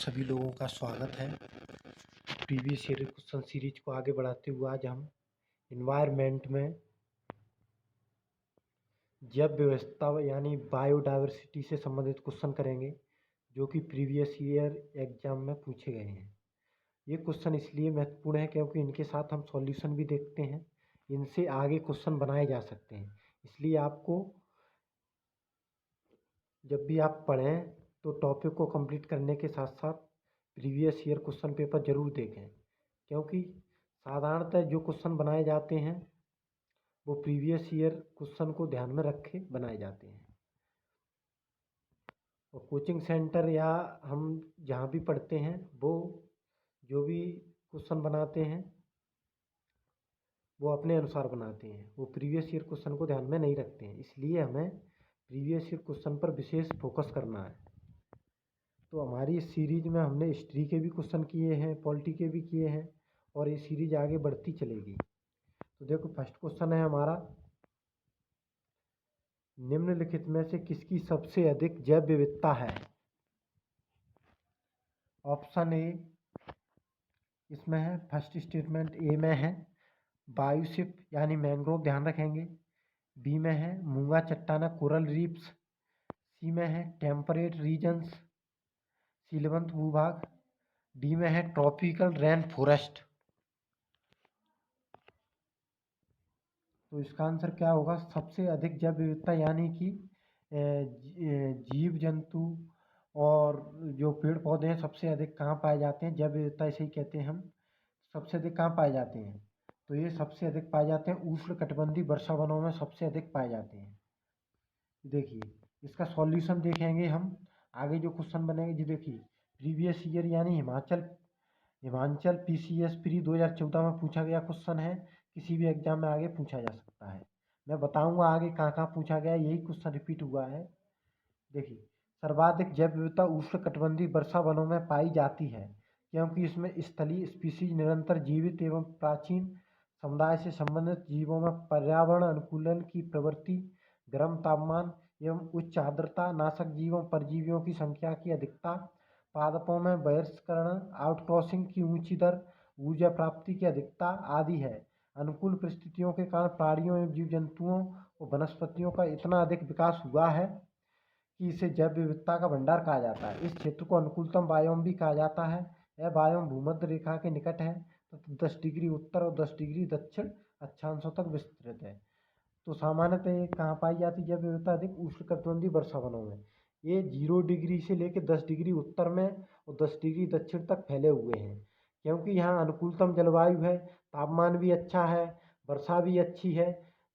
सभी लोगों का स्वागत है। प्रीवियस ईयर क्वेश्चन सीरीज को आगे बढ़ाते हुए आज हम इन्वायरमेंट में जैव व्यवस्था यानी बायोडायवर्सिटी से संबंधित क्वेश्चन करेंगे, जो कि प्रीवियस ईयर एग्जाम में पूछे गए हैं। ये क्वेश्चन इसलिए महत्वपूर्ण है क्योंकि इनके साथ हम सॉल्यूशन भी देखते हैं, इनसे आगे क्वेश्चन बनाए जा सकते हैं। इसलिए आपको जब भी आप पढ़ें तो टॉपिक को कंप्लीट करने के साथ साथ प्रीवियस ईयर क्वेश्चन पेपर ज़रूर देखें, क्योंकि साधारणतः जो क्वेश्चन बनाए जाते हैं वो प्रीवियस ईयर क्वेश्चन को ध्यान में रख के बनाए जाते हैं। और कोचिंग सेंटर या हम जहाँ भी पढ़ते हैं वो जो भी क्वेश्चन बनाते हैं वो अपने अनुसार बनाते हैं, वो प्रीवियस ईयर क्वेश्चन को ध्यान में नहीं रखते हैं। इसलिए हमें प्रीवियस ईयर क्वेश्चन पर विशेष फोकस करना है। तो हमारी इस सीरीज में हमने हिस्ट्री के भी क्वेश्चन किए हैं, पॉलिटी के भी किए हैं, और ये सीरीज आगे बढ़ती चलेगी। तो देखो, फर्स्ट क्वेश्चन है हमारा, निम्नलिखित में से किसकी सबसे अधिक जैव विविधता है? ऑप्शन ए इसमें है, फर्स्ट स्टेटमेंट ए में है बायोस्फीयर यानी मैंग्रोव, ध्यान रखेंगे। बी में है मूंगा चट्टाना कोरल रीफ्स। सी में है टेम्परेट रीजन्स सीलबंद भूभाग। डी में है ट्रॉपिकल रेन फॉरेस्ट। तो इसका आंसर क्या होगा? सबसे अधिक जैव विविधता यानी कि जीव जंतु और जो पेड़ पौधे हैं सबसे अधिक कहाँ पाए जाते हैं? जैव विविधता इसे ही कहते हैं हम। सबसे अधिक कहाँ पाए जाते हैं? तो ये सबसे अधिक पाए जाते हैं उष्णकटिबंधीय वर्षा वनों में, सबसे अधिक पाए जाते हैं। देखिए, इसका सॉल्यूशन देखेंगे हम आगे जो क्वेश्चन बनेंगे जी। देखिए, प्रीवियस ईयर यानी हिमाचल पीसीएस प्री 2014 में पूछा गया क्वेश्चन है, किसी भी एग्जाम में आगे पूछा जा सकता है। मैं बताऊंगा आगे कहाँ कहाँ पूछा गया, यही क्वेश्चन रिपीट हुआ है। देखिए, सर्वाधिक जैव विविधता उष्णकटिबंधीय वर्षा वनों में पाई जाती है, क्योंकि इसमें स्थलीय स्पीशीज निरंतर जीवित एवं प्राचीन समुदाय से संबंधित जीवों में पर्यावरण अनुकूलन की प्रवृत्ति, गर्म तापमान एवं उच्च आर्द्रता, नाशक जीवों परजीवियों की संख्या की अधिकता, पादपों में बहिष्करण आउटक्रॉसिंग की ऊंची दर, ऊर्जा प्राप्ति की अधिकता आदि है। अनुकूल परिस्थितियों के कारण प्राणियों एवं जीव जंतुओं और वनस्पतियों का इतना अधिक विकास हुआ है कि इसे जैव विविधता का भंडार कहा जाता है। इस क्षेत्र को अनुकूलतम बायोम भी कहा जाता है। यह बायोम भूमध्य रेखा के निकट है तथा 10 डिग्री उत्तर और 10 डिग्री दक्षिण अक्षांशों तक विस्तृत है। तो सामान्यतः ये कहाँ पाई जाती है जैव विविधता? अधिक उष्णकटिबंधीय वर्षा वनों में। ये 0 डिग्री से लेकर 10 डिग्री उत्तर में और 10 डिग्री दक्षिण तक फैले हुए हैं, क्योंकि यहाँ अनुकूलतम जलवायु है, तापमान भी अच्छा है, वर्षा भी अच्छी है।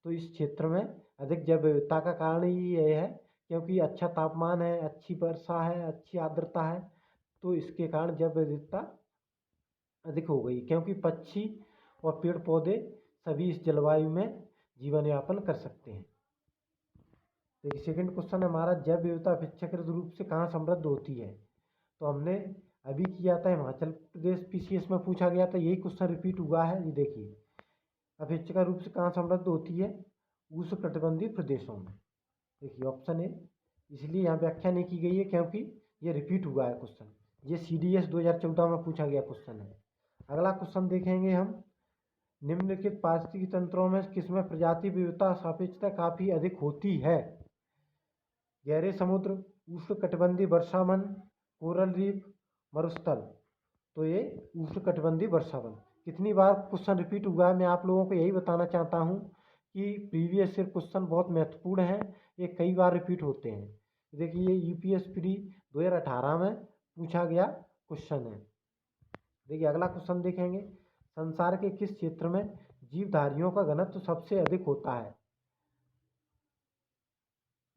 तो इस क्षेत्र में अधिक जैव विविधता का कारण ही यह है, क्योंकि अच्छा तापमान है, अच्छी वर्षा है, अच्छी आर्द्रता है, तो इसके कारण जैव विविधता अधिक हो गई, क्योंकि पक्षी और पेड़ पौधे सभी इस जलवायु में जीवन यापन कर सकते हैं। देखिए, सेकंड क्वेश्चन हमारा, जैव विविधता अपेक्षाकृत रूप से कहाँ समृद्ध होती है? तो हमने अभी किया था, हिमाचल प्रदेश पीसीएस में पूछा गया था, यही क्वेश्चन रिपीट हुआ है। ये देखिए, अपेक्षाकृत रूप से कहाँ समृद्ध होती है? उष्णकटिबंधीय प्रदेशों में। देखिए, ऑप्शन ए, इसलिए यहाँ व्याख्या नहीं की गई है क्योंकि ये रिपीट हुआ है क्वेश्चन। ये CDS 2014 में पूछा गया क्वेश्चन है। अगला क्वेश्चन देखेंगे हम, निम्नलिखित पारिस्थितिक तंत्रों में किसमें प्रजाति विविधता सापेक्षता काफी अधिक होती है? गहरे समुद्र, उष्णकटिबंधीय वर्षावन, कोरल रीफ, मरुस्थल। तो ये उष्णकटिबंधीय वर्षावन। कितनी बार क्वेश्चन रिपीट हुआ है, मैं आप लोगों को यही बताना चाहता हूँ कि प्रीवियस ईयर क्वेश्चन बहुत महत्वपूर्ण है, ये कई बार रिपीट होते हैं। देखिए, ये यूपीएस प्री 2018 में पूछा गया क्वेश्चन है। देखिए, अगला क्वेश्चन देखेंगे, संसार के किस क्षेत्र में जीवधारियों का घनत्व सबसे अधिक होता है?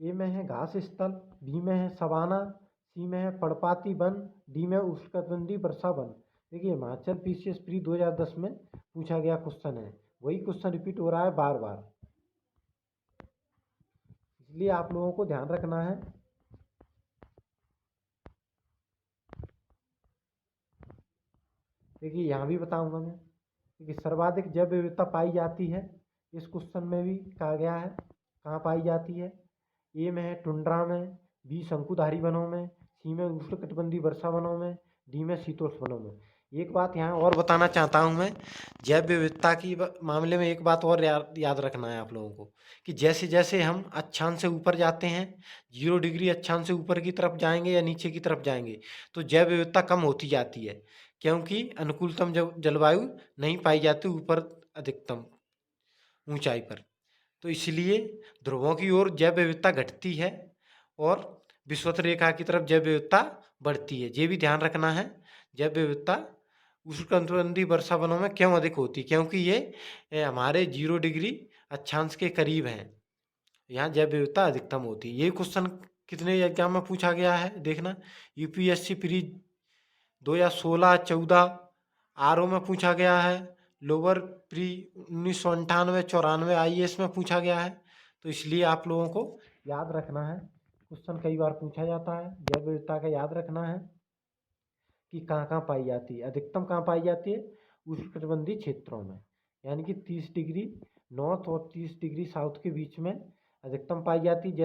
ए में है घास स्थल, बी में है सवाना, सी में है पर्णपाती वन, डी में उष्णकटिबंधीय वर्षा वन। देखिए, हिमाचल पीसीएस प्री 2010 में पूछा गया क्वेश्चन है, वही क्वेश्चन रिपीट हो रहा है बार बार, इसलिए आप लोगों को ध्यान रखना है। देखिए, यहाँ भी बताऊंगा मैं। देखिए, सर्वाधिक जैव विविधता पाई जाती है, इस क्वेश्चन में भी कहा गया है कहाँ पाई जाती है। ए में है टुंड्रा में, बी शंकुधारी वनों में, सी में उष्णकटिबंधीय वर्षा वनों में, डी में शीतोष्ण वनों में। एक बात यहाँ और बताना चाहता हूँ मैं, जैव विविधता की मामले में एक बात और याद रखना है आप लोगों को कि जैसे जैसे हम अक्षांश से ऊपर जाते हैं, 0 डिग्री अक्षांश से ऊपर की तरफ जाएंगे या नीचे की तरफ जाएंगे, तो जैव विविधता कम होती जाती है, क्योंकि अनुकूलतम जलवायु नहीं पाई जाती ऊपर अधिकतम ऊंचाई पर। तो इसलिए ध्रुवों की ओर जैव विविधता घटती है और विषुवत रेखा की तरफ जैव विविधता बढ़ती है। ये भी ध्यान रखना है। जैव विविधता उष्णकटिबंधीय वर्षा वनों में क्यों अधिक होती है, क्योंकि ये हमारे 0 डिग्री अक्षांश के करीब हैं, यहाँ जैव विविधता अधिकतम होती है। ये क्वेश्चन कितने एग्जाम में पूछा गया है देखना, यूपीएससी प्री 2016-14 आरओ में पूछा गया है, लोअर प्री 1998-94 आईएएस में पूछा गया है। तो इसलिए आप लोगों को याद रखना है, क्वेश्चन कई बार पूछा जाता है, जैव विविधता का याद रखना है कि कहाँ कहाँ पाई जाती है, अधिकतम कहाँ पाई जाती है, उष्णकटिबंधीय क्षेत्रों में, यानी कि 30 डिग्री नॉर्थ और 30 डिग्री साउथ के बीच में अधिकतम पाई जाती है।